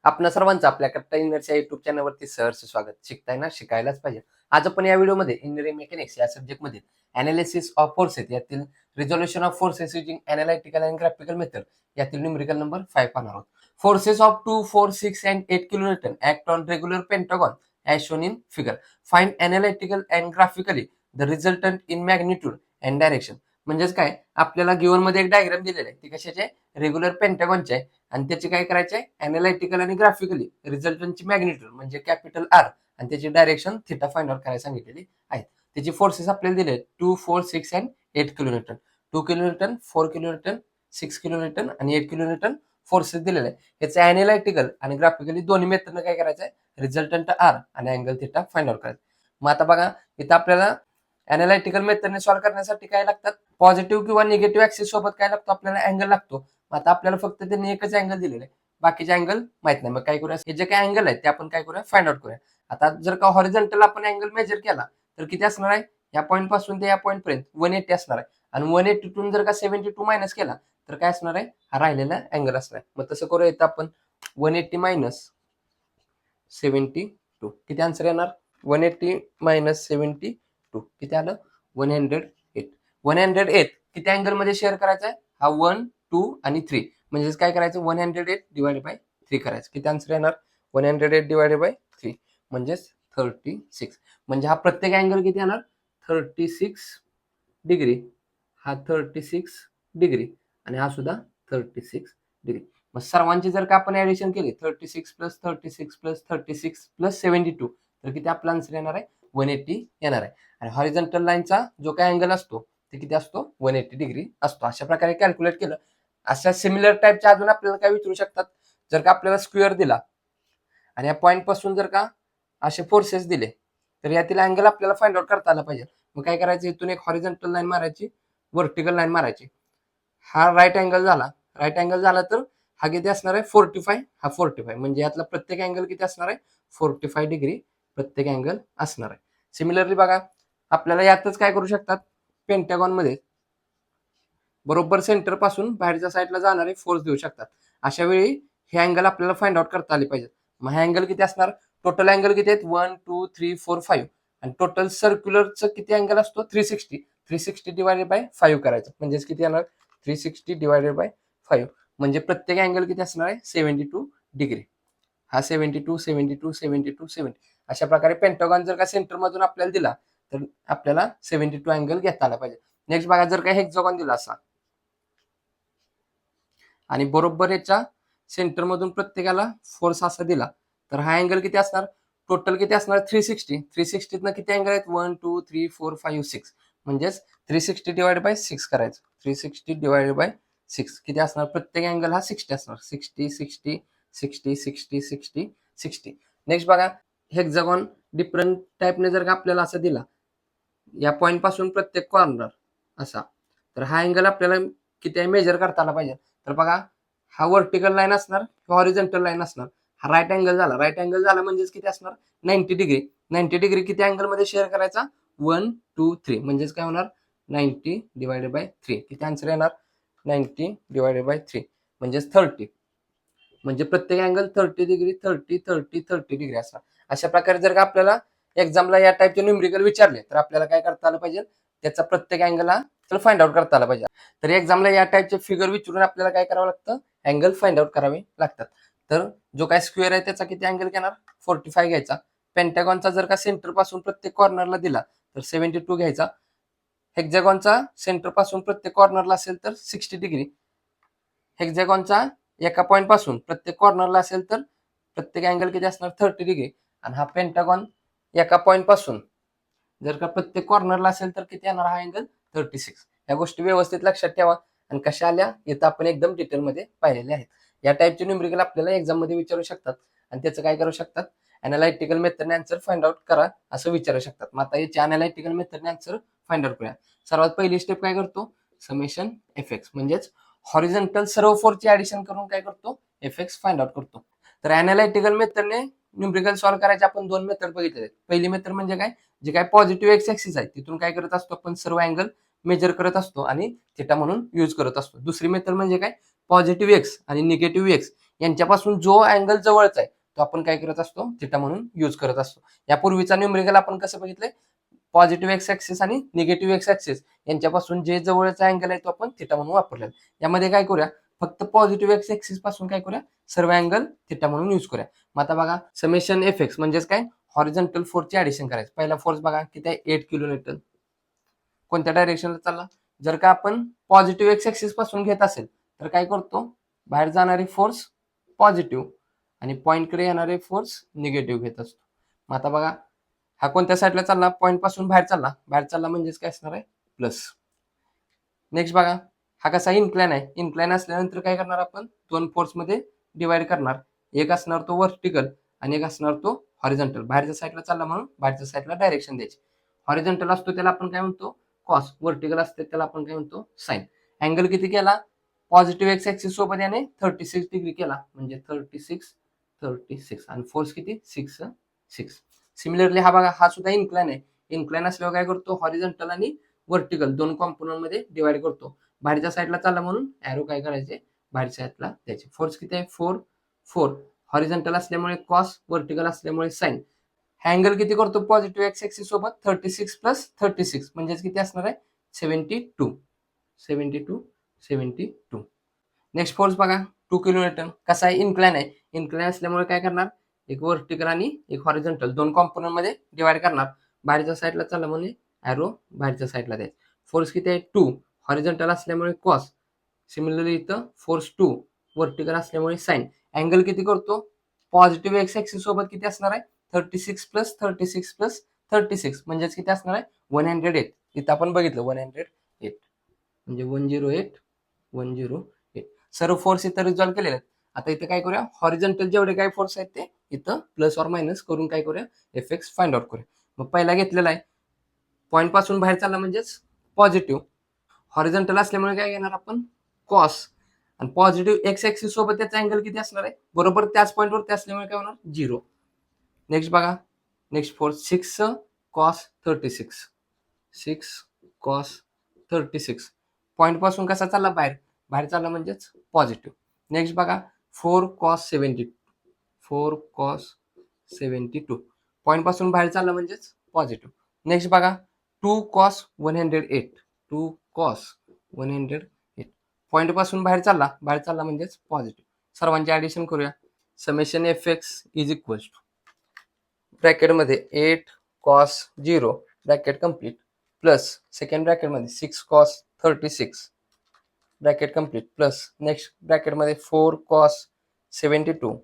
आपणा सर्वांचं आपल्या कट्टा इंजिनिअर्स या युट्यूब चॅनलवरती सहर्ष स्वागत. शिकताय ना, शिकायलाच पाहिजे. आज आपण या व्हिडिओमध्ये इंजिनिअरिंग मेकॅनिक्स या सब्जेक्टमध्ये अनालिसिस ऑफ फोर्सेस यातील resolution of forces using analytical and graphical method यातील न्यूमेरिकल नंबर 5 पाहणार आहोत. Forces of 2, 4, 6 and 8 kilonewton act on regular pentagon as shown in figure. Find analytical and graphically the resultant in magnitude and direction. म्हणजेच काय, आपल्याला given मध्ये एक diagram दिलेला आहे. ती कशाचे? रेग्युलर पेंटागॉनचे आहे आणि त्याचे काय करायचे? अनालिटिकल आणि ग्राफिकली रिझल्टंटची मॅग्निट्यूड म्हणजे कॅपिटल आर आणि त्याची डायरेक्शन थिटा फाइंड आउट करायला सांगितलेली आहे. त्याची फोर्सेस आपल्याला दिले 2, 4, 6 and 8 kilonewton. 2 kilonewton, 4 kilonewton, 6 kilonewton आणि 8 किलोन्यूटन फोर्सेस दिलेले आहे. याचं अनालिटिकल आणि ग्राफिकली दोन्ही मेथडनं काय करायचं आहे? रिझल्टंट आर आणि अँगल थिटा फाइंड आउट करायचं. मग आता बघा, इथं आपल्याला अनालिटिकल मेथडने सॉल्व्ह करण्यासाठी काय लागतात? पॉझिटिव्ह किंवा निगेटिव्ह ऍक्सिस सोबत काय लागतो? आपल्याला अँगल लागतो. आता आपल्याला फक्त त्यांनी एकच अँगल दिलेलं आहे, बाकीचे अँगल माहित नाही. मग काय करूया? हे जे काही अँगल आहेत ते आपण काय करूया? फाइंड आउट करूया. आता जर का हॉरिझॉन्टल आपण अँगल मेजर केला तर किती असणार आहे? या पॉईंट पासून ते या पॉईंट पर्यंत 180 असणार आहे आणि 180 जर का 72 मायनस केला तर काय असणार आहे? हा राहिलेला अँगल असणार आहे. मग तसं करूया. इथं आपण 180 मायनस 72 किती आन्सर येणार? 180 मायनस 72 किती आलं? 108. 108 किती अँगल मध्ये शेअर करायचा आहे? हा 1, 2 आणि 3. म्हणजेच काय करायचं? 108 डिवाइडेड बाय 3 करायचं. किती आन्सर येणार? 108 डिवाइडेड बाय 3 म्हणजेच 36. म्हणजे हा प्रत्येक अँगल किती येणार? 36 डिग्री. हा 36 डिग्री आणि हा सुद्धा 36 डिग्री. मग सर्वांची जर का आपण ऍडिशन केली 36 प्लस 36 प्लस 36 प्लस 72 तर किती आपला आन्सर येणार आहे? 180 येणार आहे. आणि हॉरिझॉन्टल लाईनचा जो काही अँगल असतो ते किती असतो? 180 डिग्री असतो. अशा प्रकारे कॅल्क्युलेट केलं. अशा सिमिलर टाईपच्या अजून आपल्याला काय विचारू शकतात? जर का आपल्याला स्क्वेअर दिला आणि या पॉईंट पासून जर का असे फोर्सेस दिले तर यातील अँगल आपल्याला फाइंड आउट करता आला पाहिजे. मग काय करायचं? इथून एक हॉरिझॉन्टल लाईन मारायची, व्हर्टिकल लाईन मारायची. हा राईट अँगल झाला. राईट अँगल झाला तर हा किती असणार आहे? 45. हा 45 म्हणजे यातला प्रत्येक अँगल किती असणार आहे? 45 डिग्री प्रत्येक अँगल असणार आहे. सिमिलरली बघा, आपल्याला यातच काय करू शकतात? पेंटागॉन मध्ये बरोबर सेंटर पासून बाहेरच्या साईडला जाणारे फोर्स देऊ शकतात. अशा वेळी हे अँगल आपल्याला फाइंड आउट करता आले पाहिजे. मग हे अँगल किती असणार? टोटल अँगल किती आहेत? 1, 2, 3, 4, 5 आणि टोटल सर्क्युलरचं किती अँगल असतो? 360. 360 डिवायडेड बाय 5 करायचं म्हणजेच किती येणार? 360 डिवायडेड बाय 5 म्हणजे प्रत्येक अँगल किती असणार आहे? 72 डिग्री. हा 72, 72, 72, 70 अशा प्रकारे पेंटागॉन जर का सेंटर मधून आपल्याला दिला तर आपल्याला 72 अँगल घेता आला पाहिजे. नेक्स्ट बघा, जर का हेक्सागॉन दिला असा आणि बरोबर याच्या सेंटर मधून प्रत्येकाला फोर्स असा दिला तर हा अँगल किती असणार? टोटल किती असणार? 360. 360 ना किती अँगल आहेत? 1, 2, 3, 4, 5, 6 म्हणजेच 360 डिवाइड बाय 6 करायचं. 360 डिवाइड बाय 6 किती असणार? प्रत्येक अँगल हा 60 असणार. 60, 60, 60, 60, 60, 60. नेक्स्ट बघा, हेक्सागॉन डिफरंट टाईपने जर का आपल्याला असं दिला या पॉईंट पासून प्रत्येक कॉर्नर असा तर हा अँगल आपल्याला किती मेजर करता आला पाहिजे. तर बघा, हा व्हर्टिकल लाईन असणार, हॉरिझॉन्टल लाईन असणार. हा राईट अँगल झाला. राईट अँगल झाला म्हणजेच किती असणार? 90 डिग्री. 90 डिग्री किती अँगल मध्ये शेअर करायचा? 1, 2, 3 म्हणजेच काय होणार? 90 डिवायडेड बाय 3 किती आन्सर येणार? 90 डिवायडेड बाय 3 म्हणजेच 30. म्हणजे प्रत्येक अँगल 30 डिग्री, 30, 30, 30 डिग्री असणार. अशा प्रकारे जर का आपल्याला एक्झामला या टाईपचे न्यूमेरिकल विचारले तर आपल्याला काय करता आलं पाहिजे? त्याचा प्रत्येक अँगल हा फाइंड आउट करता आला पाहिजे. तर एक्झामला या टाईपचे फिगर विचारून आपल्याला काय करावं लागतं? अँगल फाइंड आउट करावे लागतात. तर जो काय स्क्वेअर आहे त्याचा किती अँगल घेणार? 45 घ्यायचा. पेंटागॉनचा जर का सेंटर पासून प्रत्येक कॉर्नरला दिला तर 72 घ्यायचा. हेक्सागॉनचा सेंटर पासून प्रत्येक कॉर्नरला असेल तर 60 डिग्री. हेक्सागॉनचा एका पॉईंट पासून प्रत्येक कॉर्नरला असेल तर प्रत्येक अँगल किती असणार? 30 डिग्री. आणि हा पेंटागॉन एका पॉईंट पासून जर का प्रत्येक कॉर्नरला असेल तर किती येणार? हा अँगल 36. या गोष्टी व्यवस्थित लक्षात ठेवा आणि कशा आल्या इथं आपण एकदम डिटेलमध्ये पाहिलेले आहेत. या टाईपचे न्यूमेरिकल आपल्याला एक्झाम मध्ये विचारू शकतात आणि त्याचं काय करू शकतात? अनालिटिकल मेथडने आन्सर फाइंड आउट करा असं विचारू शकतात. मग आता याची अनालिटिकल मेथडने आन्सर फाइंड आउट करूया. सर्वात पहिली स्टेप काय करतो? समेशन एफएक्स म्हणजेच हॉरिझॉन्टल सर्व फोरची ऍडिशन करून काय करतो? एफएक्स फाइंड आउट करतो. तर अनालिटिकल मेथडने न्यूमेरिकल सॉल्व्ह करायचे आपण दोन मेथड बघितले. पहिली मेथड म्हणजे काय? जे काय पॉझिटिव्ह एक्स ऍक्सिस आहे तिथून काय करत असतो? आपण सर्व अँगल मेजर करत असतो आणि थिटा म्हणून यूज करत असतो. दुसरी मेथड म्हणजे काय? पॉझिटिव्ह एक्स आणि निगेटिव्ह एक्स यांच्यापासून जो अँगल जवळचा आहे तो आपण काय करत असतो, थिटा म्हणून यूज करत असतो. यापूर्वीचा न्यूमेरिकल आपण कसं बघितलंय, पॉझिटिव्ह एक्स ऍक्सिस आणि निगेटिव्ह एक्स ऍक्सिस यांच्यापासून जे जवळचा अँगल आहे तो आपण थिटा म्हणून वापरलेला. यामध्ये काय करूया, फक्त पॉझिटिव्ह एक्स ऍक्सिस पासून काय करूया, सर्व अँगल थिटा म्हणून यूज करूया. मग आता बघा, समेशन एफ एक्स म्हणजेच काय, हॉरिझॉन्टल फोर्सची ऍडिशन करायचं. पहिला फोर्स बघा किती आहे, 8 किलो न्यूटन. कोणत्या डायरेक्शनला चालला, जर का आपण पॉझिटिव्ह एक्स ऍक्सिस पासून घेत असेल तर काय करतो, बाहेर जाणारी फोर्स पॉझिटिव्ह आणि पॉईंटकडे येणारे फोर्स निगेटिव्ह घेत असतो. मग आता बघा, हा कोणत्या साईडला चालला, पॉईंट पासून बाहेर चालला, बाहेर चालला म्हणजेच काय असणार आहे, प्लस. नेक्स्ट बघा, हा कसा इन्क्लाइन आहे, इन्क्लाइन असल्यानंतर काय करणार आपण, दोन फोर्स मध्ये डिवाइड करणार. एक असणार तो व्हर्टिकल आणि एक असणार तो हॉरिझॉन्टल. बाहेरच्या साईडला चालला म्हणून बाहेरच्या साईडला डायरेक्शन द्यायची. हॉरिझॉन्टल असतो त्याला आपण काय म्हणतो, कॉस. व्हर्टिकल असते त्याला आपण काय म्हणतो, साइन. अँगल किती केला, पॉझिटिव्ह एक्स ऍक्सिस सोबत याने 36 डिग्री केला, म्हणजे 36 आणि फोर्स किती, 6. सिमिलरली हा बघा, हा सुद्धा इन्क्लाइन आहे. इन्क्लाइन असल्यावर काय करतो, हॉरिझॉन्टल आणि व्हर्टिकल दोन कॉम्पोनंट मध्ये डिवाइड करतो. बाहेरच्या साईडला चालला म्हणून एरो काय करायचे, बाहेरच्या साईडला द्यायचे. फोर्स किती आहे, 4. हॉरिझॉन्टल असल्यामुळे कॉस, व्हर्टिकल असल्यामुळे साइन. हा अँगल किती करतो, पॉझिटिव्ह एक्स ऍक्सिस सोबत 36 प्लस 36 म्हणजेच किती असणार आहे, 72. नेक्स्ट फोर्स बघा, 2 किलो न्यूटन. कसा आहे, इन्क्लाइन आहे. इन्क्लाइन असल्यामुळे काय करणार, एक व्हर्टिकल आणि एक हॉरिझॉन्टल दोन कॉम्पोनंट मध्ये डिवाइड करणार. बाहेरच्या साईडला चालला म्हणजे एरो बाहेरच्या साईडला द्यायचा. फोर्स किती आहे, 2. हॉरिझॉन्टल असल्यामुळे कॉस. सिमिलरली इथं फोर्स 2, व्हर्टिकल असल्यामुळे साइन. अँगल किती करतो, पॉझिटिव्ह एक्स ऍक्सिस सोबत किती असणार आहे, 36 प्लस 36 प्लस 36 म्हणजेच किती असणार आहे, 108. इथं आपण बघितलं 108 म्हणजे 108. सर्व फोर्स इथं रिझॉल्व्ह केलेले आहेत. आता इथं काय करूया, हॉरिझॉन्टल जेवढे काय फोर्स आहेत ते इथं प्लस ऑर मायनस करून काय करूया, एफ एक्स फाइंड आउट करूया. मग पहिला घेतलेला आहे, पॉईंट पासून बाहेर चालला म्हणजेच पॉझिटिव्ह. हॉरिझॉन्टल असल्यामुळे काय घेणार आपण, कॉस. आणि पॉझिटिव्ह एक्स ऍक्सिस सोबत त्याचा अँगल किती असणार आहे, बरोबर त्याच पॉईंटवर असल्यामुळे काय होणार, 0. नेक्स्ट बघा, next force 6 cos 36. 6 cos 36. Point पासून कसा चालला, बाहेर बाहेर चालला म्हणजेच पॉझिटिव्ह. नेक्स्ट बघा, 4 कॉस 72. पॉईंट पासून बाहेर चालला म्हणजेच पॉझिटिव्ह. नेक्स्ट बघा, 2 कॉस 108. पॉईंट पासून बाहेर चालला म्हणजेच पॉझिटिव्ह. सर्वांचे ऍडिशन करूया. Summation f x is equal to ब्रॅकेटमध्ये 8 cos 0 bracket complete plus second ब्रॅकेटमध्ये 6 cos 36 bracket complete plus next ब्रॅकेटमध्ये 4 cos 72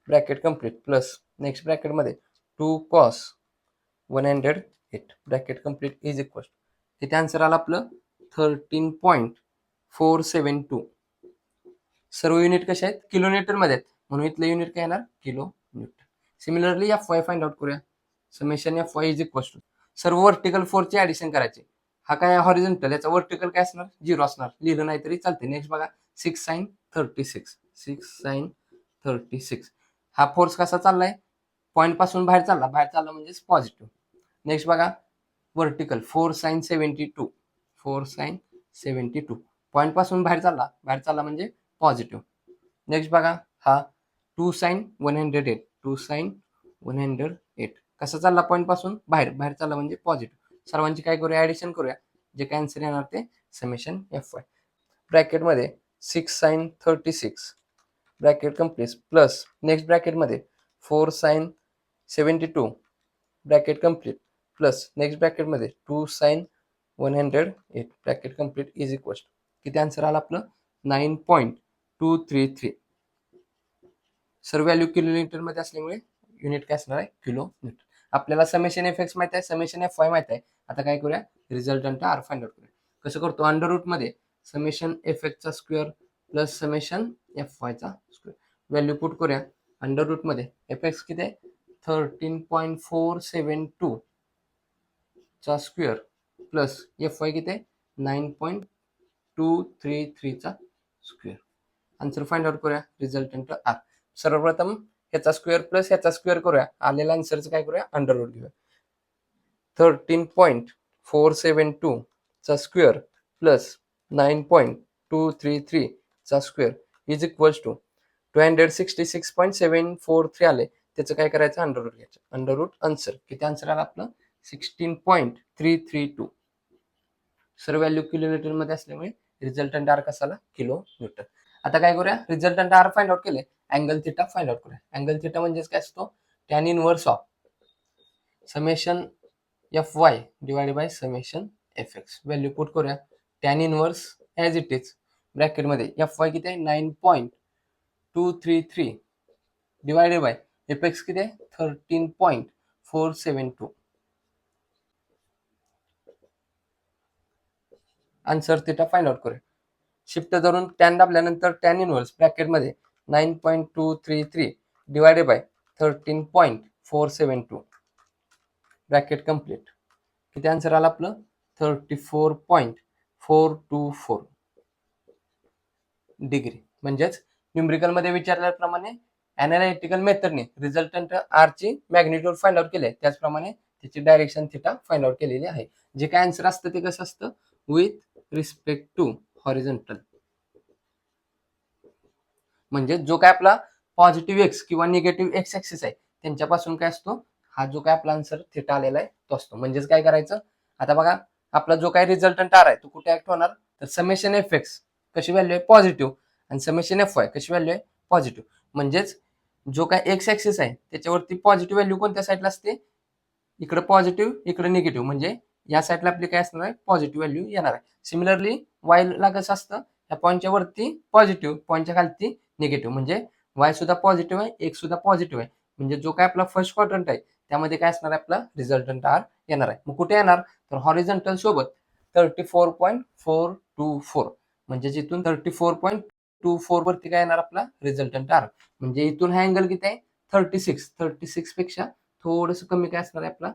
bracket complete plus next ब्रॅकेटमध्ये 2 cos 108 bracket complete is equal. इथे आन्सर आला आपलं 13.472. सर्व युनिट कशा आहेत, किलो न्यूटन मध्ये आहेत, म्हणून इथलं युनिट काय येणार, kilo newton. Similarly f y find out करूया. Summation f y is equal to सर्व व्हर्टिकल फोर्सचे ऍडिशन करायचे. हा काय हॉरिझॉन्टल, याचा व्हर्टिकल काय असणार, 0 असणार. लिहिलं नाही तरी चालते. नेक्स्ट बघा, 6 साइन 36. हा फोर्स कसा चाललाय, पॉईंट पासून बाहेर चालला म्हणजेच पॉझिटिव्ह. नेक्स्ट बघा, व्हर्टिकल 4 साइन 72. पॉईंट पासून बाहेर चालला म्हणजे पॉझिटिव्ह. नेक्स्ट बघा, हा 2 साइन 108. कसा चालला, पॉईंट पासून बाहेर चालला म्हणजे पॉझिटिव्ह. सर्वांची काय करूया, ऍडिशन करूया. जे काय आन्सर येणार ते समेशन एफ वाय. ब्रॅकेटमध्ये 6 sine 36 bracket complete plus next ब्रॅकेटमध्ये 4 sine 72 bracket complete plus next ब्रॅकेटमध्ये 2 sine 108 bracket complete is equal. किती आन्सर आला आपलं, 9.233. सर्व व्हॅल्यू किलो न्यूटन मध्ये असल्यामुळे युनिट काय असणार आहे, किलो न्यूटन. आपल्याला समेशन एफ एक्स माहित आहे, समेशन एफ वाय माहित आहे. आता काय करूया, रिझल्टंट आर फाइंड आउट करूया. कसं करतो, अंडर रूट मध्ये समेशन एफ एक्स चा square plus summation f Y चा स्क्वेअर. व्हॅल्यू पुट करूया. अंडर रूट मध्ये एफ एक्स किती आहे, 13.472 चा स्क्वेअर प्लस एफ वाय किती आहे, 9.233 चा स्क्वेअर. आन्सर फाइंड आउट करूया. Resultant R. सर्वप्रथम ह्याचा स्क्वेअर प्लस ह्याचा स्क्वेअर करूया. आलेला आन्सरचं काय करूया, अंडर रूट घेऊया. 13.472 चा स्क्वेअर प्लस 9.233 चा स्क्वेअर इज इक्वल्स टू 266.743 आले, त्याचं काय करायचं, अंडररूट घ्यायचं. अंडररूट आन्सर किती, आन्सर आला आपलं 16.332. सर्व व्हॅल्यू किलोमीटर मध्ये असल्यामुळे रिझल्टंट आर कसा आला, किलो न्यूटन. आता काय करूया, रिझल्टंट आर फाइंड आउट केले, अँगल थिटा फाइंड आउट करूया. अँगल थिटा म्हणजेच काय असतो, tan inverse of summation f y divide by summation f x. Value put करूया. Tan inverse as it is ब्रॅकेटमध्ये एफ वाय किती आहे, 9.233 डिवाइडेड बाय एफ एक्स किती आहे, 13.472. आन्सर थिटा फाइंड आउट करूया. शिफ्ट धरून टॅन दाबल्यानंतर टॅन इनव्हर्स ब्रॅकेटमध्ये 9.233 डिवाइडेड बाय 13.472 ब्रॅकेट कम्प्लीट. किती आन्सर आला आपलं, 34.424 डिग्री. म्हणजेच न्यूमरिकल मध्ये विचारल्याप्रमाणे ॲनालिटिकल मेथडने रिझल्टंट आर ची मॅग्निट्यूड फाइंड आउट केले, त्याचप्रमाणे त्याची डायरेक्शन थिटा फाइंड आउट केलेली आहे. जे काय आन्सर असतं ते कसं असतं, विथ रिस्पेक्ट टू हॉरिझॉन्टल. म्हणजे जो काय आपला पॉझिटिव्ह एक्स किंवा निगेटिव्ह एक्स ऍक्सिस आहे त्यांच्यापासून काय असतो, हा जो काय आपला आन्सर थिटा आलेला आहे तो असतो. म्हणजेच काय करायचं, आता बघा आपला जो काय रिझल्टंट आर आहे तो कुठे ऍक्ट होणार, तर समेशन एफ एक्स कशी व्हॅल्यू आहे, पॉझिटिव्ह, आणि समेशन एफ वाय कशी व्हॅल्यू आहे, पॉझिटिव्ह. म्हणजेच जो काय एक्स ऍक्सिस आहे त्याच्यावरती पॉझिटिव्ह व्हॅल्यू कोणत्या साईडला असते, इकडे पॉझिटिव्ह इकडे निगेटिव्ह, म्हणजे या साईडला आपली काय असणार आहे, पॉझिटिव्ह व्हॅल्यू येणार आहे. सिमिलरली वायला कसं असतं, या पॉईंटच्या वरती पॉझिटिव्ह, पॉईंटच्या खालती निगेटिव्ह, म्हणजे वाय सुद्धा पॉझिटिव्ह आहे, एक्स सुद्धा पॉझिटिव्ह आहे. म्हणजे जो काय आपला फर्स्ट क्वाड्रंट आहे त्यामध्ये काय असणार आहे, आपला रिझल्टंट आर येणार आहे. मग कुठे येणार, तर हॉरिझॉन्टल सोबत 34.424, म्हणजे इथून 34.24 वरती काय येणार आपला रिझल्टंट आर. म्हणजे इथून हा अँगल किती आहे, 36 पेक्षा थोडस कमी काय असणार आहे आपला,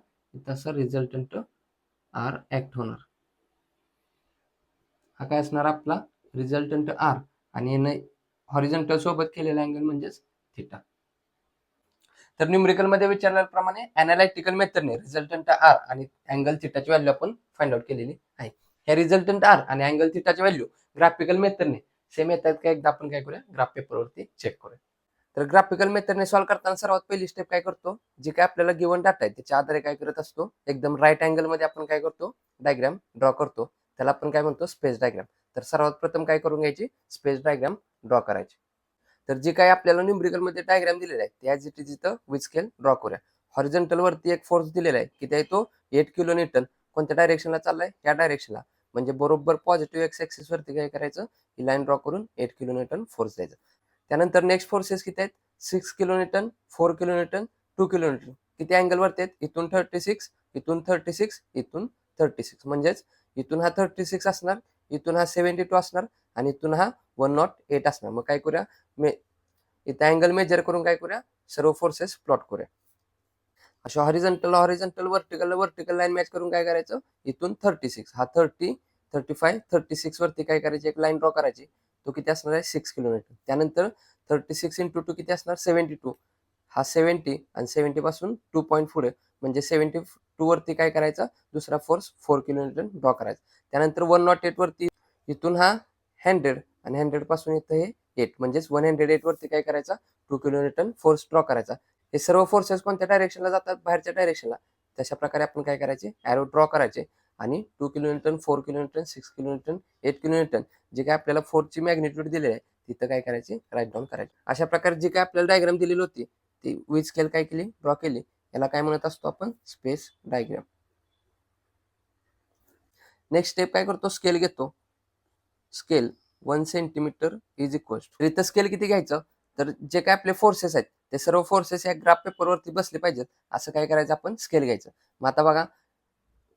तसा रिझल्टंट आर ऍक्ट होणार. हा काय असणार आपला रिझल्टंट आर, आणि हॉरिझॉन्टल सोबत केलेला अँगल म्हणजेच थिटा. तर न्यूमरिकल मध्ये विचारल्याप्रमाणे ॲनालिटिकल मेथडने रिझल्टंट आर आणि अँगल थिटाची व्हॅल्यू आपण फाइंड आउट केलेली आहे. ह्या रिझल्टंट आर आणि अँगल थिटाची व्हॅल्यू ग्राफिकल मेथडने सेम येतात का, एकदा आपण काय करूया, ग्राफ पेपरवरती चेक करूया. तर ग्राफिकल मेथडने सॉल्व्ह करताना सर्वात पहिली स्टेप काय करतो, जे काय आपल्याला गिवन डाटा आहे त्याच्या आधारे काय करत असतो, एकदम राईट अँगल मध्ये आपण काय करतो, डायग्राम ड्रॉ करतो. त्याला आपण काय म्हणतो, स्पेस डायग्राम. तर सर्वात प्रथम काय करून घ्यायची, स्पेस डायग्राम ड्रॉ करायची. तर जे काय आपल्याला न्यूमरिकल मध्ये डायग्राम दिलेला आहे त्या ॲज इट इज इथं विथ स्केल ड्रॉ करूया. हॉरिझॉन्टल वरती एक फोर्स दिलेला आहे, किती आहे तो, 8 किलो न्यूटन. कोणत्या डायरेक्शनला चाललाय, या डायरेक्शनला. म्हणजे बरोबर पॉझिटिव्ह एक्स ऍक्सिस वरती काय करायचं, ही लाईन ड्रॉ करून 8 किलो न्यूटन फोर्स द्यायचं. त्यानंतर नेक्स्ट फोर्सेस किती आहेत, 6 kilo Newton, 4 kilo Newton, 2 kilo Newton. किती अँगल वरती आहेत, इथून 36, इथून 36, इथून 36. म्हणजेच इथून हा 36 असणार, इथून हा 72 असणार, आणि इथून हा 108 असणार. मग काय करूया, इथं अँगल मेजर करून काय करूया, सर्व फोर्सेस प्लॉट करूया. अशा हॉरिझॉन्टल वर्टिकल लाईन मॅच करून काय करायचं, इथून 36, हा 30, 35, 36 वरती काय करायची, एक लाईन ड्रॉ करायची. तो किती असणार आहे, 6 किलोमीटर. त्यानंतर 36 इंटू 2 किती असणार, 72. हा 70, आणि 70 पासून 2 पॉईंट पुढे, म्हणजे 72 वरती काय करायचा, दुसरा फोर्स 4 किलोमीटर ड्रॉ करायचा. त्यानंतर 108 वरती इथून हा 100, आणि 100 पासून इथं हे 8, म्हणजेच 108 वरती काय करायचा, 2 किलोमीटर फोर्स ड्रॉ करायचा. हे सर्व फोर्सेस कोणत्या डायरेक्शनला जातात, बाहेरच्या डायरेक्शनला. तशा प्रकारे आपण काय करायचे, ॲरो ड्रॉ करायचे, आणि 2 किलोमीटर, 4 किलोमीटर, 6 किलोमीटर, 8 किलोमीटर, जे काय आपल्याला फोर्सची मॅग्निट्यूड दिलेली आहे तिथं काय करायचे, राईट डाऊन करायचे. अशा प्रकारे जी काय आपल्याला डायग्राम दिलेली होती ती विथ स्केल काय केली, ड्रॉ केली. याला काय म्हणत असतो आपण, स्पेस डायग्राम. नेक्स्ट स्टेप काय करतो, स्केल घेतो. Scale 1 centimetre is equal to, इथं स्केल किती घ्यायचं, तर जे काय आपले फोर्सेस आहेत ते सर्व फोर्सेस या ग्राफ पेपरवरती बसले पाहिजेत, असं काय करायचं, आपण स्केल घ्यायचं. मग आता बघा,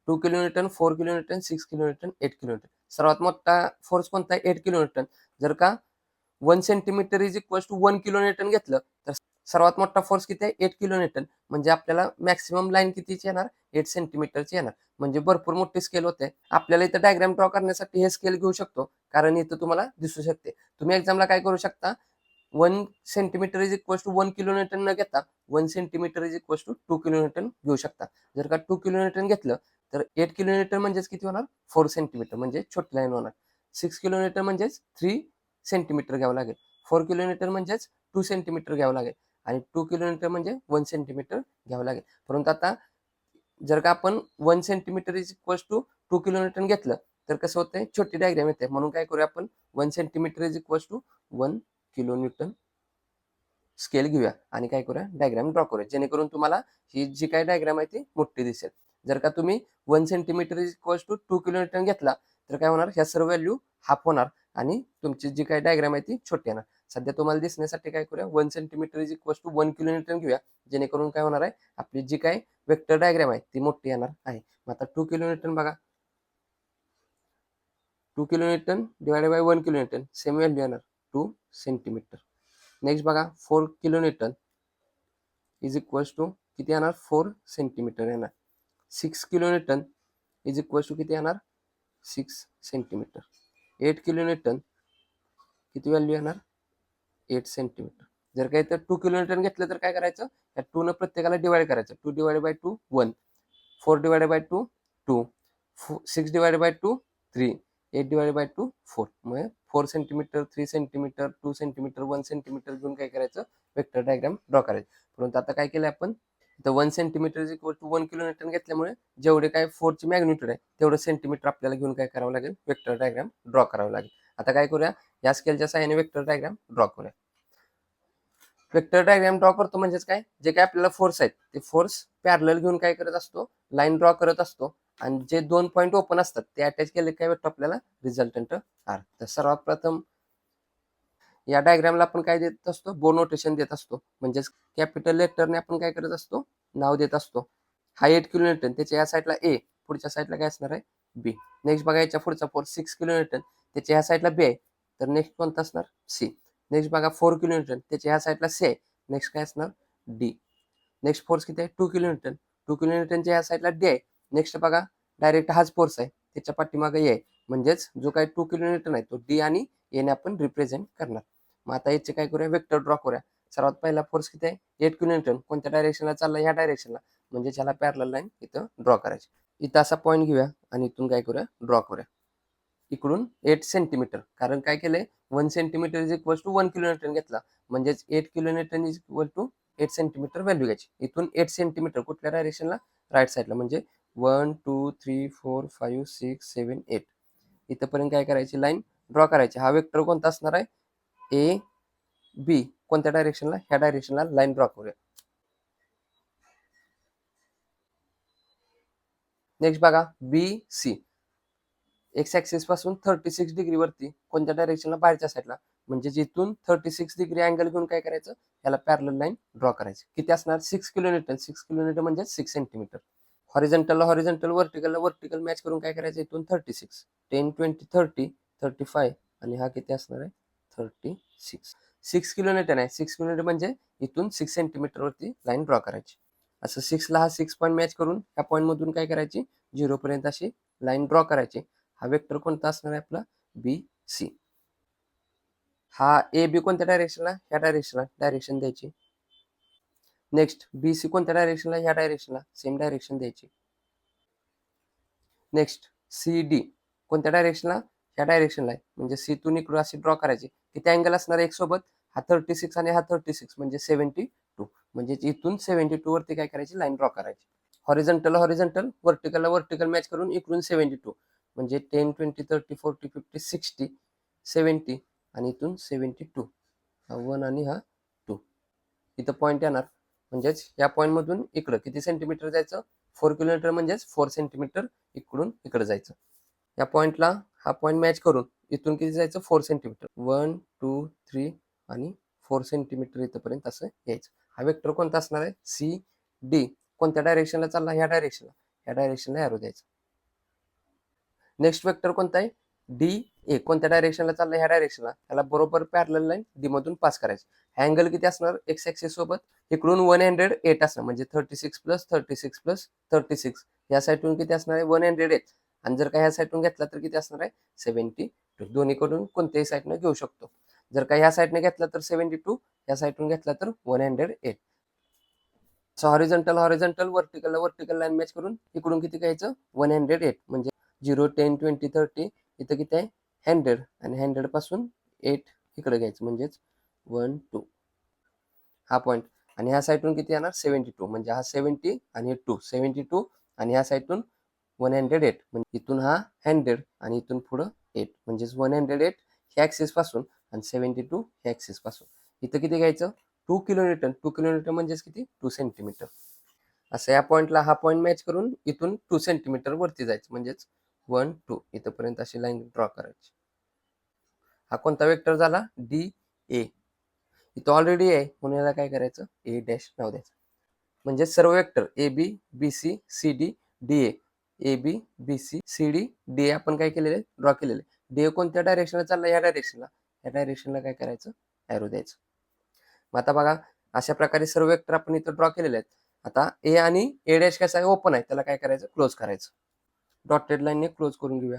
2 किलोमीटर, 4 किलोमीटर, 6 किलोमीटर, 8 किलोमीटर. सर्वात मोठा फोर्स कोणता आहे, 8 किलोमीटर. जर का 1 centimetre is equal to 1 kilometre घेतलं तर सर्वात मोठा फोर्स किती आहे, 8 किलोमीटर. म्हणजे आपल्याला मॅक्सिमम लाईन कितीची येणार, 8 सेंटीमीटरची येणार. म्हणजे भरपूर मोठी स्केल होते. आपल्याला इथं डायग्राम ड्रॉ करण्यासाठी हे स्केल घेऊ शकतो, कारण इथं तुम्हाला दिसू शकते. तुम्ही एक्झामला काय करू शकता, 1 centimetre is equal to 1 kilometre न घेता 1 centimetre is equal to 2 kilometre घेऊ शकता. जर का 2 किलोमीटर घेतलं तर 8 किलोमीटर म्हणजेच किती होणार, 4 सेंटीमीटर, म्हणजे छोटी लाईन होणार. 6 किलोमीटर म्हणजेच 3 सेंटीमीटर घ्यावं लागेल. 4 किलोमीटर म्हणजेच 2 सेंटीमीटर घ्यावं लागेल आणि 2 किलोमीटर म्हणजे 1 सेंटीमीटर घ्यावं लागेल. परंतु आता जर का आपण 1 centimetre is equals to 2 kilonewton घेतलं तर कसं होतंय, छोटी डायग्राम येते. म्हणून काय करूया आपण, 1 centimetre is equals to 1 kilonewton scale घेऊया आणि काय करूया, डायग्राम ड्रॉ करूया, जेणेकरून तुम्हाला ही जी काही डायग्राम आहे ती मोठी दिसेल. जर का तुम्ही 1 centimetre is equals to 2 kilonewton घेतला तर काय होणार, ह्या सर्व व्हॅल्यू हाफ होणार आणि तुमची जी काही डायग्राम आहे ती छोटी येणार. सध्या तुम्हाला दिसण्यासाठी काय करूया, 1 centimetre is equals to 1 kilonewton घेऊया, जेणेकरून काय होणार आहे, आपली जी काही वेक्टर डायग्राम आहे ती मोठी येणार आहे. मग आता 2 किलोन्यूटन बघा, 2 kilonewton divided by 1 kilonewton same value येणार 2 सेंटीमीटर. नेक्स्ट बघा, 4 किलोन्यूटन इज इक्वल्स टू किती येणार, 4 सेंटीमीटर येणार. 6 किलोन्यूटन इज इक्वल्स टू किती येणार, 6 सेंटीमीटर. 8 किलोन्यूटन किती व्हॅल्यू येणार, 8 सेंटीमीटर. जर काही तर 2 किलोन्यूटन घेतलं तर काय करायचं, या 2 न प्रत्येकाला डिवाइड करायचं. 2 divide by 2 1, 4 divide by 2 2, 6 divide by 2 3, 8 divide by 2 4. म्हणजे 4 सेंटीमीटर, 3 सेंटीमीटर, 2 सेंटीमीटर, 1 सेंटीमीटर घेऊन काय करायचं, वेक्टर डायग्राम ड्रॉ करायचं. परंतु आता काय केलं आपण, तर 1 centimetre is equal to 1 kilonewton घेतल्यामुळे जेवढे काय फोर्सची मॅग्निट्यूड आहे तेवढं सेंटीमीटर आपल्याला घेऊन काय करावं लागेल, वेक्टर डायग्राम ड्रॉ करावं लागेल. आता काय करूया, या स्केलच्या सहाय्याने वेक्टर डायग्राम ड्रॉ करूया. वेक्टर डायग्राम ड्रॉ करतो म्हणजेच काय, जे काय आपल्याला फोर्स आहेत ते फोर्स पॅरलल घेऊन काय करत असतो, लाईन ड्रॉ करत असतो आणि जे 2 पॉईंट ओपन असतात ते अटॅच केले काय भेटतो आपल्याला, रिझल्टंट आर. तर सर्वात प्रथम या डायग्रामला आपण काय देत असतो, बो नोटेशन देत असतो. म्हणजेच कॅपिटल लेटरने आपण काय करत असतो, नाव देत असतो. हा 8 किलोन्यूटन, त्याच्या या साईडला ए, पुढच्या साईडला काय असणार आहे, बी. नेक्स्ट बघा, याच्या पुढचा फोर्स 6 किलोन्यूटन, त्याच्या ह्या साईडला बी आहे, तर नेक्स्ट कोणता असणार, सी. नेक्स्ट बघा 4 किलोन्यूटन, त्याच्या ह्या साईडला सी आहे, नेक्स्ट काय असणार, डी. नेक्स्ट फोर्स किती आहे, 2 किलोन्यूटन, 2 किलोन्यूटनच्या ह्या साईडला डी आहे. नेक्स्ट बघा, डायरेक्ट हाच फोर्स आहे, त्याच्या पाठीमागे ए आहे, म्हणजेच जो काही 2 किलोन्यूटन आहे तो डी आणि एने आपण रिप्रेझेंट करणार. मग आता याचे काय करूया, वेक्टर ड्रॉ करूया. सर्वात पहिला फोर्स किती आहे, 8 किलोन्यूटन, कोणत्या डायरेक्शनला चालला, ह्या डायरेक्शनला, म्हणजे ज्याला पॅरलल लाईन इथं ड्रॉ करायची. इथं असा पॉईंट घेऊया आणि इथून काय करूया, ड्रॉ करूया. इकडून 8 सेंटीमीटर, कारण काय केलंय, 1 centimetre is equal to 1 kilonewton घेतला, म्हणजेच 8 kilonewton is equal to 8 centimetre value घ्यायची. इथून 8 सेंटीमीटर कुठल्या डायरेक्शनला, राईट साईडला, म्हणजे 1 2 3 4 5 6 7 8 इथंपर्यंत काय करायची, लाईन ड्रॉ करायची. हा वेक्टर कोणता असणार आहे, ए बी, कोणत्या डायरेक्शनला, ह्या डायरेक्शनला लाईन ड्रॉ करूया. नेक्स्ट बघा, बी सी, एक्स ऍक्सिस पासून 36 डिग्री वरती, कोणत्या डायरेक्शनला, बाहेरच्या साईडला, म्हणजे जिथून 36 डिग्री अँगल घेऊन काय करायचं, याला पॅरलल लाईन ड्रॉ करायची. किती असणार, 6 किलोन्यूटन, 6 किलोन्यूटन म्हणजे 6 सेंटीमीटर. हॉरिझॉन्टलला हॉरिझॉन्टल, व्हर्टिकलला व्हर्टिकल मॅच करून काय करायचं, इथून 36, 10 20 30 35 आणि हा किती असणार आहे, 36. 6 किलोमीटर आहे, 6 किलोमीटर म्हणजे इथून 6 सेंटीमीटर वरती लाईन ड्रॉ करायची. असं 6ला हा 6 पॉईंट मॅच करून ह्या पॉईंट मधून काय करायची, 0 पर्यंत अशी लाईन ड्रॉ करायची. हा वेक्टर कोणता असणार आहे आपला, बी सी. हा ए बी कोणत्या डायरेक्शनला, ह्या डायरेक्शनला डायरेक्शन द्यायची. नेक्स्ट बी सी कोणत्या डायरेक्शनला, ह्या डायरेक्शनला सेम डायरेक्शन द्यायची. नेक्स्ट सी डी कोणत्या डायरेक्शनला, ह्या डायरेक्शनला आहे, म्हणजे सी तून इकडून अशी ड्रॉ करायची. किती अँगल असणार एक सोबत, हा 36 आणि हा 36 म्हणजे 72, म्हणजे इथून 72 वरती काय करायची, लाईन ड्रॉ करायची. हॉरिझॉन्टल हॉरिझॉन्टल, व्हर्टिकलला व्हर्टिकल मॅच करून इकडून 72, म्हणजे 10 20 30 40 50 60 70 आणि इथून 72, हा 1 आणि हा 2 इथं पॉईंट येणार. म्हणजेच या पॉईंट मधून इकडं किती सेंटीमीटर जायचं, 4 किलोमीटर, म्हणजेच 4 सेंटीमीटर इकडून इकडे जायचं. या पॉईंटला हा पॉईंट मॅच करून इथून किती जायचं, 4 सेंटीमीटर, 1 2 3 आणि 4 सेंटीमीटर इथंपर्यंत असं यायचं. हा वेक्टर कोणता असणार आहे, सी डी, कोणत्या डायरेक्शनला चालला, ह्या डायरेक्शनला, ह्या डायरेक्शनला एरो द्यायचं. नेक्स्ट वेक्टर कोणता आहे, डी ए, कोणत्या डायरेक्शनला चालला, ह्या डायरेक्शनला, त्याला बरोबर पॅरलल लाईन डी मधून पास करायची. अँगल किती असणार, एक्स ऍक्सिस सोबत इकडून 108 असणार, म्हणजे 36 प्लस 36 प्लस 36, या साईडून किती असणार आहे, 108, आणि जर का ह्या साईडून घेतला तर किती असणार आहे, 72. दोन्हीकडून कोणत्याही साईडनं घेऊ शकतो. जर का ह्या साईडने घेतला तर 72, या साईडून घेतला तर 108. So horizontal horizontal, vertical vertical line match करून इकडून किती घ्यायचं, 108, म्हणजे 0 10 20 30 इथं किती आहे, 100, आणि 100 पासून 8 इकडे घ्यायचं, म्हणजेच 1 2. हा पॉईंट, आणि ह्या साईडून किती येणार 72, म्हणजे हा 70 आणि 72 आणि ह्या साईडून 108, म्हणजे इथून हा 100 आणि इथून पुढं 8, म्हणजेच 108 ह्या ऍक्सिस पासून आणि 72 ह्या ऍक्सिस पासून इथं किती घ्यायचं 2 किलोमीटर. 2 किलोमीटर म्हणजेच किती 2 सेंटीमीटर. असं या पॉईंटला हा पॉईंट मॅच करून इथून 2 सेंटीमीटर वरती जायचं, म्हणजेच 1 2 इथंपर्यंत अशी लाईन ड्रॉ करायची. हा कोणता वेक्टर झाला डी ए. इथं ऑलरेडी आहे म्हणून याला काय करायचं ए डॅश नाव द्यायचं. म्हणजे सर्व vector A B B C C D D A B B C C D D आपण काय केलेले ड्रॉ केलेले. डी कोणत्या डायरेक्शनला चालला या डायरेक्शनला, या डायरेक्शनला काय करायचं ॲरो द्यायचं. मग आता बघा अशा प्रकारे सर्व वेक्टर आपण इथं ड्रॉ केलेले आहेत. आता ए आणि ए डॅश कसं आहे ओपन आहे, त्याला काय करायचं क्लोज करायचं. डॉटेड लाईनने क्लोज करून घेऊया.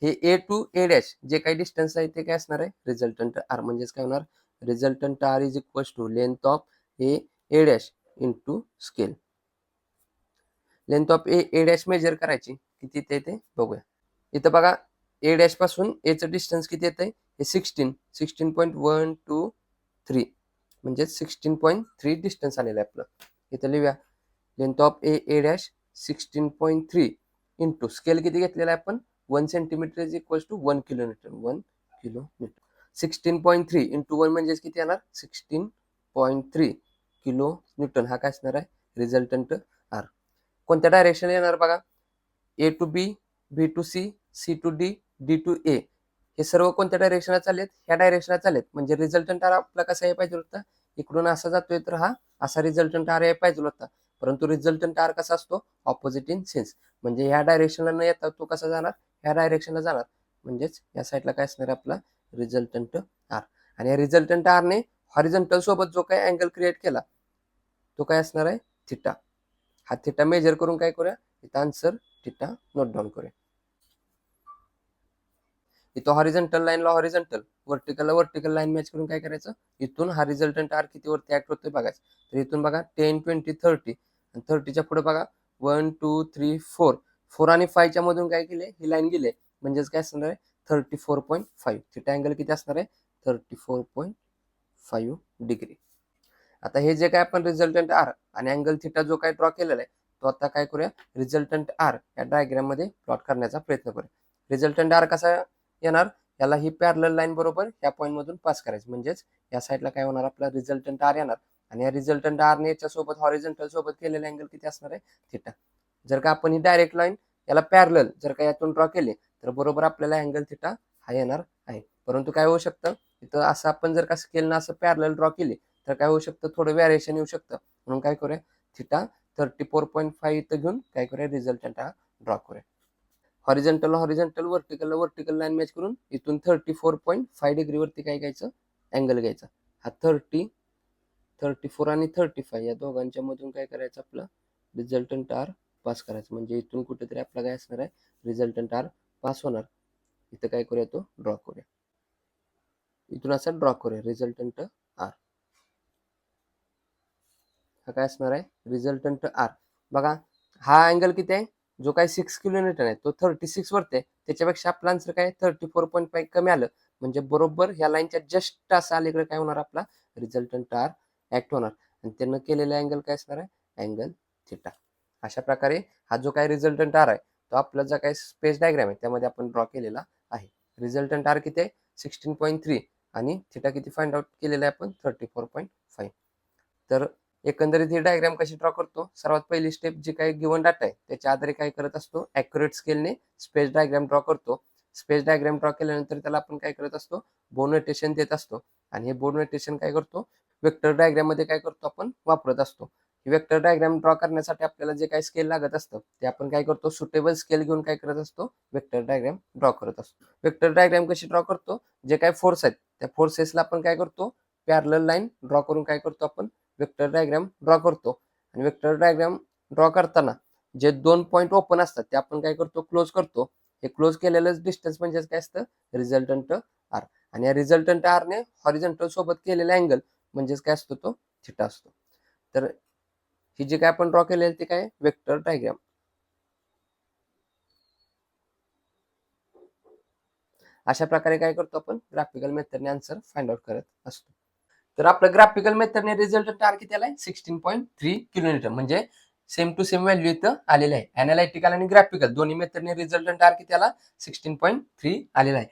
हे ए टू ए डॅश जे काही डिस्टन्स आहे ते काय असणार आहे रिझल्टंट आर. म्हणजेच काय होणार resultant R is equal to length of A A dash into scale. Length of A A dash measure करायची किती येते ते बघूया. इथं बघा ए डॅश पासून एचं डिस्टन्स किती येतंय हे 16.123 म्हणजे 16.3 डिस्टन्स आलेलं आहे आपलं. इथं लिहूया length of A A dash 16.3 into scale किती घेतलेला आहे आपण 1 centimetre is equal to 1 kilometre. 1 kilometre 16.3 into 1 म्हणजे किती येणार 16.3 किलो न्यूटन. हा काय असणार आहे रिझल्टंट आर. कोणत्या डायरेक्शन येणार बघा A to B B to C C to D D to A हे सर्व कोणत्या डायरेक्शनला चालेत ह्या डायरेक्शनला चालेत. म्हणजे रिझल्टंट आर आपला कसा यायला पाहिजे होता इकडून असा जातोय तर हा असा रिझल्टंट आर यायला पाहिजे होता. परंतु रिझल्टंट आर कसा असतो ऑपोजिट इन सेन्स. म्हणजे ह्या डायरेक्शनला न येता तो कसा जाणार ह्या डायरेक्शनला जाणार. म्हणजेच या साईडला काय असणार आपला रिझल्टंट आर. आणि या रिझल्टंट आरने हॉरिझॉन्टल सोबत जो काही अँगल क्रिएट केला तो काय असणार आहे थिटा. हा थिटा मेजर करून काय करूया इथं आन्सर थिटा नोट डाऊन करूया. इथं हॉरिझॉन्टल लाईनला हॉरिझॉन्टल वर्टिकलला वर्टिकल लाईन मॅच करून काय करायचं इथून हा रिझल्टंट आर किती वरती ऍक्ट होतोय बघायचं. तर इथून बघा 10 20 30 आणि 30च्या पुढे बघा 1 2 3 4 4 आणि 5च्या मधून काय केले ही लाईन गेले. म्हणजेच काय असणार आहे 34.5 थिटा अँगल किती असणार आहे 34.5 डिग्री. आता हे जे काय आपण रिझल्टंट आर आणि अँगल थिटा जो काय ड्रॉ केलेला आहे तो आता काय करूया रिझल्टंट आर या डायग्राम मध्ये प्लॉट करण्याचा प्रयत्न करूया. रिझल्टंट आर कसा येणार याला ही पॅरलल लाईन बरोबर या पॉईंट मधून पास करायचं. म्हणजेच या साईडला काय होणार आपला रिझल्टंट आर येणार आणि या रिझल्टंट आरने याच्या सोबत हॉरिझॉन्टल सोबत केलेला अँगल किती असणार आहे थिटा. जर का आपण ही डायरेक्ट लाईन याला पॅरलल जर का यातून ड्रॉ केले तर बरोबर आपल्याला अँगल थिटा हा येणार आहे. परंतु काय होऊ शकतं इथं असं आपण जर का स्केलनं असं पॅरलल ड्रॉ केली तर काय होऊ शकतं थोडं व्हॅरिएशन येऊ शकतं. म्हणून काय करूया थिटा 34.5 इथं घेऊन काय करूया रिझल्टंट हा ड्रॉ करूया. Horizontal horizontal vertical vertical line match करून इथून 34.5 डिग्री वरती काय घ्यायचं अँगल घ्यायचा. हा 34 आणि 35 या दोघांच्या मधून काय करायचं आपलं रिझल्टंट आर पास करायचं. म्हणजे इथून कुठेतरी आपला काय असणार आहे रिझल्टंट आर पास होणार. इथं काय करूया तो ड्रॉ करूया. इथून असा ड्रॉ करूया रिझल्टंट आर. हा काय असणार आहे रिझल्टंट आर. बघा हा अँगल किती आहे जो काय 6 किलोमीटर आहे तो 36 वरती आहे. त्याच्यापेक्षा आपला आन्सर काय 34.5 कमी आलं. म्हणजे बरोबर ह्या लाईनच्या जस्ट असं अलीकडे काय होणार आपला रिझल्टंट आर ऍक्ट होणार आणि त्यानं केलेला अँगल काय असणार आहे अँगल थिटा. अशा प्रकारे हा जो काय रिझल्टंट आर आहे तो आपला जो काय स्पेस डायग्राम आहे त्यामध्ये आपण ड्रॉ केलेला आहे. रिझल्टंट आर किती आहे 16.3 आणि थिटा किती फाइंड आउट केलेला आहे आपण 34.5. तर एकंदरीत ही डायग्राम कशी ड्रॉ करतो सर्वात पहिली स्टेप जी काही गिवन डाटा आहे त्याच्या आधारे काय करत असतो ॲक्युरेट स्केलने स्पेस डायग्राम ड्रॉ करतो. स्पेस डायग्राम ड्रॉ केल्यानंतर त्याला आपण काय करत असतो बोर्ड नोटेशन देत असतो आणि हे बोर्ड नोटेशन काय करतो वेक्टर डायग्राम मध्ये काय करतो आपण वापरत असतो. वेक्टर डायग्राम ड्रॉ करण्यासाठी आपल्याला जे काही स्केल लागत असतं ते आपण काय करतो सुटेबल स्केल घेऊन काय करत असतो वेक्टर डायग्राम ड्रॉ करत असतो. वेक्टर डायग्राम कशी ड्रॉ करतो जे काही फोर्स आहेत त्या फोर्सेसला आपण काय करतो पॅरलल लाईन ड्रॉ करून काय करतो आपण वेक्टर डायग्राम ड्रॉ करतो. आणि वेक्टर डायग्राम ड्रॉ करताना जे 2 पॉईंट ओपन असतात ते आपण काय करतो क्लोज करतो. हे क्लोज केलेलं डिस्टन्स म्हणजे काय असतं रिझल्टंट आर. आणि या रिझल्टंट आरने हॉरिझॉन्टल सोबत केलेला अँगल म्हणजेच काय असतो तो थिटा असतो. तर ही जी काय आपण ड्रॉ केलेली ती काय वेक्टर डायग्राम. अशा प्रकारे काय करतो आपण ग्राफिकल मेथडने आन्सर फाइंड आउट करत असतो. तर आपलं ग्राफिकल मेथडने रिझल्टंट आर किती आलाय 16.3 किलोमीटर, म्हणजे सेम टू सेम व्हॅल्यू इथं आलेले आहे. अनालिटिकल आणि ग्राफिकल दोन्ही मेथडने रिझल्टंट आर किती आला 16.3 आलेला आहे.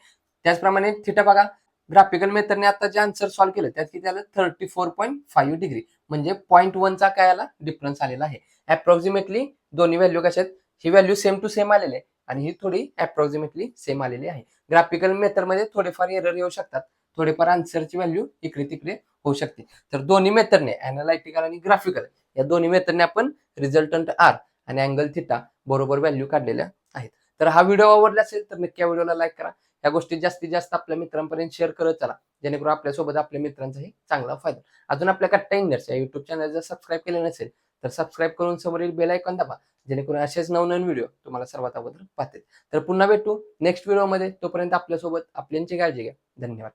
त्याचप्रमाणे थिटा बघा, ग्राफिकल मेथडने आता जे आन्सर सॉल्व्ह केलं त्यात किती आलं 34.5 डिग्री, म्हणजे 0.1चा काय आला डिफरन्स आलेला आहे. अप्रॉक्सिमेटली दोन्ही व्हॅल्यू कशा आहेत, ही व्हॅल्यू सेम टू सेम आलेली आहे आणि ही थोडी अप्रॉक्सिमेटली सेम आलेली आहे. ग्राफिकल मेथडमध्ये थोडेफार एरर येऊ शकतात, थोडेफार आन्सरची व्हॅल्यू इकडे तिकडे होऊ शकते. तर दोन्ही मेथडने अनालिटिकल आणि ग्राफिकल या दोन्ही मेथडने आपण रिझल्टंट आर आणि अँगल थिटा बरोबर व्हॅल्यू काढलेल्या आहेत. तर हा व्हिडिओ आवडला असेल तर नक्की या व्हिडिओला लाईक करा. या गोष्टी जास्तीत जास्त आपल्या मित्रांपर्यंत शेअर करत चला, जेणेकरून आपल्यासोबत आपल्या मित्रांचाही चांगला फायदा. अजून आपल्या कट्टा इंजिनियर्स या युट्यूब चॅनल जर सबस्क्राईब केले नसेल तर सबस्क्राईब करून समोरील बेल आयकॉन दाबा, जेणेकरून असेच नवनवीन व्हिडिओ तुम्हाला सर्वात अगोदर पाहतील. तर पुन्हा भेटू नेक्स्ट व्हिडिओमध्ये. तोपर्यंत आपल्यासोबत आपल्यांची काळजी घ्या. धन्यवाद.